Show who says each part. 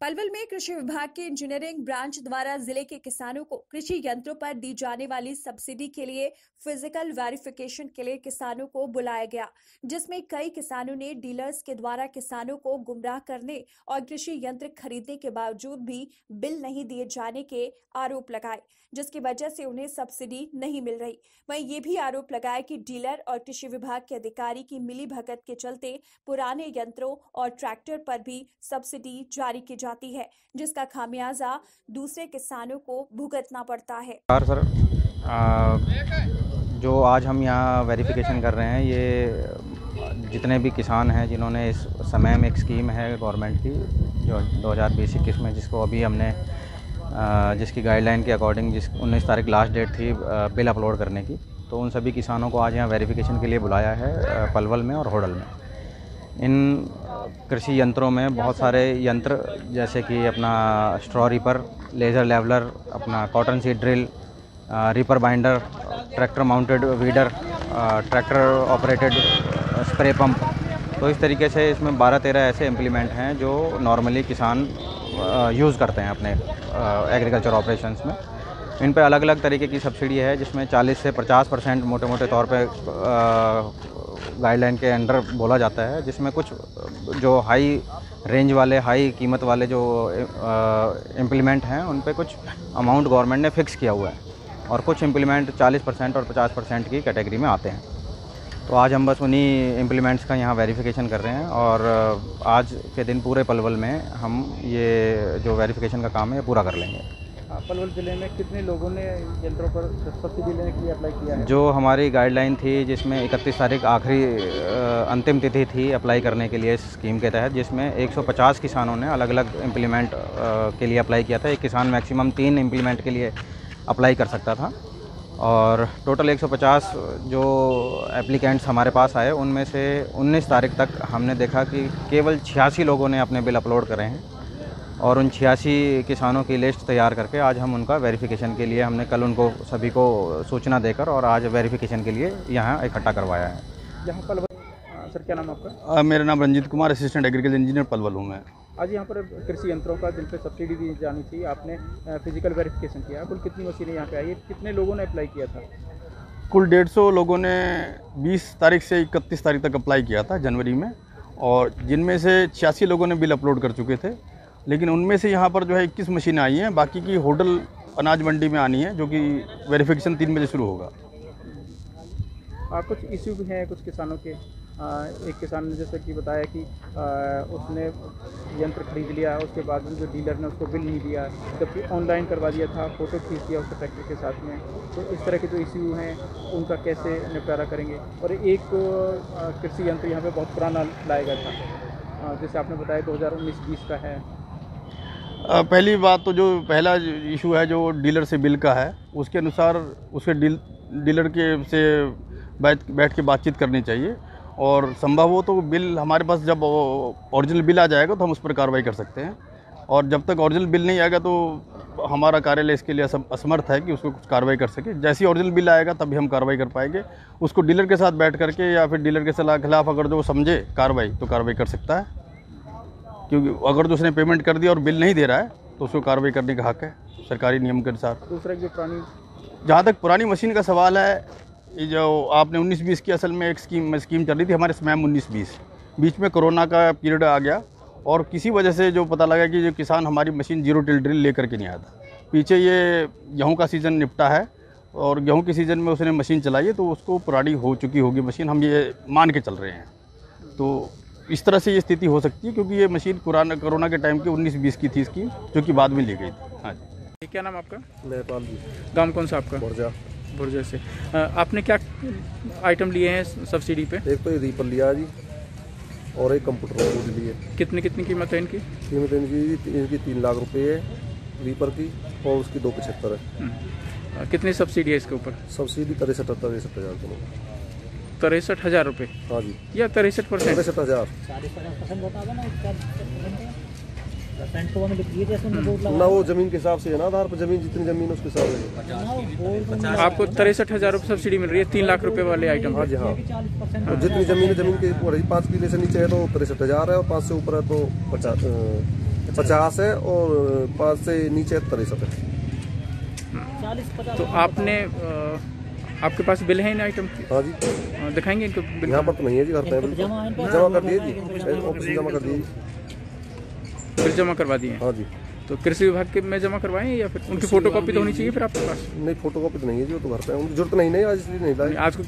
Speaker 1: पलवल में कृषि विभाग के इंजीनियरिंग ब्रांच द्वारा जिले के किसानों को कृषि यंत्रों पर दी जाने वाली सब्सिडी के लिए फिजिकल वेरिफिकेशन के लिए किसानों को बुलाया गया, जिसमें कई किसानों ने डीलर्स के द्वारा किसानों को गुमराह करने और कृषि यंत्र खरीदने के बावजूद भी बिल नहीं दिए जाने के आरोप लगाए, जिसकी वजह से उन्हें सब्सिडी नहीं मिल रही। वहीं ये भी आरोप लगाया कि डीलर और कृषि विभाग के अधिकारी की मिलीभगत के चलते पुराने यंत्रों और ट्रैक्टर पर भी सब्सिडी जारी की जाती है, जिसका खामियाजा दूसरे किसानों को भुगतना पड़ता है।
Speaker 2: सर, जो आज हम यहाँ वेरिफिकेशन कर रहे हैं, ये जितने भी किसान हैं जिन्होंने इस समय में एक स्कीम है गवर्नमेंट की जो 2020-21 में, जिसको अभी हमने जिसकी गाइडलाइन के अकॉर्डिंग 19 तारीख लास्ट डेट थी बिल अपलोड करने की, तो उन सभी किसानों को आज यहाँ वेरिफिकेशन के लिए बुलाया है पलवल में और होडल में। इन कृषि यंत्रों में बहुत सारे यंत्र जैसे कि अपना स्ट्रॉ रीपर, लेज़र लेवलर, अपना cotton seed drill, reaper binder, tractor mounted weeder, tractor operated spray pump, तो इस तरीके से इसमें 12-13 ऐसे इम्प्लीमेंट हैं जो नॉर्मली किसान यूज़ करते हैं अपने एग्रीकल्चर ऑपरेशंस में। इन पर अलग अलग तरीके की सब्सिडी है, जिसमें 40 से 50% मोटे मोटे तौर पे गाइडलाइन के अंडर बोला जाता है, जिसमें कुछ जो हाई रेंज वाले, हाई कीमत वाले जो इम्प्लीमेंट हैं उन पे कुछ अमाउंट गवर्नमेंट ने फ़िक्स किया हुआ है, और कुछ इम्प्लीमेंट 40% और 50% की कैटेगरी में आते हैं। तो आज हम बस उन्हीं इम्प्लीमेंट्स का यहाँ वेरिफिकेशन कर रहे हैं, और आज के दिन पूरे पलवल में हम ये जो वेरिफिकेशन का काम है ये पूरा कर लेंगे।
Speaker 3: पलवल ज़िले में कितने लोगों ने यंत्रों पर सब्सिडी लेने के लिए अप्लाई किया है? जो
Speaker 2: हमारी गाइडलाइन थी, जिसमें 31 तारीख आखिरी अंतिम तिथि थी अप्लाई करने के लिए इस स्कीम के तहत, जिसमें 150 किसानों ने अलग अलग इम्प्लीमेंट के लिए अप्लाई किया था। एक किसान मैक्सिमम 3 इम्प्लीमेंट के लिए अप्लाई कर सकता था, और टोटल 150 जो एप्लीकेंट्स हमारे पास आए, उनमें से 19 तारीख तक हमने देखा कि केवल 86 लोगों ने अपने बिल अपलोड करे हैं, और उन 86 किसानों की लिस्ट तैयार करके आज हम उनका वेरिफिकेशन के लिए, हमने कल उनको सभी को सूचना देकर और आज वेरिफिकेशन के लिए यहाँ इकट्ठा करवाया है।
Speaker 3: यहाँ पलवल, सर क्या नाम आपका?
Speaker 4: मेरा नाम Ranjeet Kumar, assistant agriculture engineer Palwal हूँ मैं।
Speaker 3: आज यहाँ पर कृषि यंत्रों का जिन पर सब्सिडी दी जानी थी, आपने फिजिकल वेरिफिकेशन किया। कुल कितनी मशीनें यहाँ पे आई है? कितने लोगों ने अप्लाई किया था?
Speaker 4: कुल 150 लोगों ने 20 तारीख से 31 तारीख तक अप्लाई किया था जनवरी में, और जिनमें से 86 लोगों ने बिल अपलोड कर चुके थे। लेकिन उनमें से यहाँ पर जो है 21 मशीनें आई हैं, बाकी की होटल अनाज मंडी में आनी है, जो कि वेरिफिकेशन 3 बजे शुरू होगा।
Speaker 3: कुछ इश्यू भी हैं कुछ किसानों के। एक किसान ने जैसे कि बताया कि उसने यंत्र खरीद लिया, उसके बाद जो डीलर ने उसको बिल नहीं दिया, जबकि ऑनलाइन करवा दिया था, फ़ोटो खींच दिया उसके ट्रैक्टर के साथ में। तो इस तरह के जो इश्यू हैं उनका कैसे निपटारा करेंगे? और एक कृषि यंत्र यहाँ पे बहुत पुराना लाया गया था, जैसे आपने बताया 2019-20 का है।
Speaker 4: पहली बात तो जो पहला इशू है जो डीलर से बिल का है, उसके अनुसार उसके डीलर के से बैठ के बातचीत करनी चाहिए, और संभव हो तो बिल हमारे पास जब ओरिजिनल बिल आ जाएगा तो हम उस पर कार्रवाई कर सकते हैं, और जब तक ओरिजिनल बिल नहीं आएगा तो हमारा कार्यालय इसके लिए असमर्थ है कि उसको कुछ कार्रवाई कर सके। जैसे ही ओरिजिनल बिल आएगा तभी हम कार्रवाई कर पाएंगे। उसको डीलर के साथ बैठ करके या फिर डीलर के सलाह के खिलाफ अगर जो समझे कार्रवाई, तो कार्रवाई कर सकता है, क्योंकि अगर तो उसने पेमेंट कर दिया और बिल नहीं दे रहा है तो उसको कार्रवाई करने का हक है सरकारी नियम के अनुसार।
Speaker 3: दूसरा जो
Speaker 4: जहाँ तक पुरानी मशीन का सवाल है, ये जो आपने 19-20 की असल में एक स्कीम चल रही थी हमारे स्मैम 19-20, बीच में कोरोना का पीरियड आ गया, और किसी वजह से जो पता लगा कि जो किसान हमारी मशीन 0 टिल ड्रिल लेकर के नहीं आया था। पीछे ये गेहूं का सीज़न निपटा है, और गेहूं के सीज़न में उसने मशीन चलाई है, तो उसको पुरानी हो चुकी होगी मशीन, हम ये मान के चल रहे हैं। तो इस तरह से ये स्थिति हो सकती है, क्योंकि ये मशीन कोरोना के टाइम की 19-20 की थी स्कीम, जो कि बाद में ली गई थी। हाँ जी।
Speaker 3: क्या नाम आपका?
Speaker 5: नेपाल जी।
Speaker 3: गाँव कौन सा आपका? बुर्जा से। आपने क्या आइटम लिए हैं सब्सिडी पे?
Speaker 5: एक तो ये रीपर लिया जी, और एक कंप्यूटर बोर्ड लिए।
Speaker 3: कितनी कीमत है इनकी?
Speaker 5: कीमत इनकी 3 लाख रुपए है रीपर की, और उसकी 275 है।
Speaker 3: कितनी सब्सिडी है इसके ऊपर?
Speaker 5: सब्सिडी 63,000 रुपये।
Speaker 3: 63,000 रुपये?
Speaker 5: हाँ जी।
Speaker 3: या 63%?
Speaker 5: 63,000 ना, वो जमीन के हिसाब से है ना, आधार पर जमीन जितनी जमीन उसके हिसाब से।
Speaker 3: आपको 63,000 रुपये सब्सिडी मिल रही है 3 लाख रुपए वाले आइटम?
Speaker 5: हाँ जी हाँ। और जितनी जमीन है, जमीन के 5 किले से नीचे है तो 63,000 है, और 5 से ऊपर है तो 50 है और 5 से नीचे 73 है।
Speaker 3: तो आपने आपके पास बिल है इन आइटम की?
Speaker 5: हाँ जी,
Speaker 3: दिखाएंगे इनको बिल?
Speaker 5: यहाँ पर तो नहीं है जी, घर पे जमा कर दिए जी, ऑफिस में जमा कर दिए।
Speaker 3: बिल जमा करवा दिए?
Speaker 5: हाँ जी।
Speaker 3: तो कृषि विभाग के में जमा करवाएं या फिर उनकी फोटोकॉपी तो होनी चाहिए फिर आपके पास?
Speaker 5: नहीं, फोटोकॉपी तो नहीं है जी, वो तो घर पे है, उनकी जरूरत नहीं आज इसलिए नहीं लाई।
Speaker 3: आज को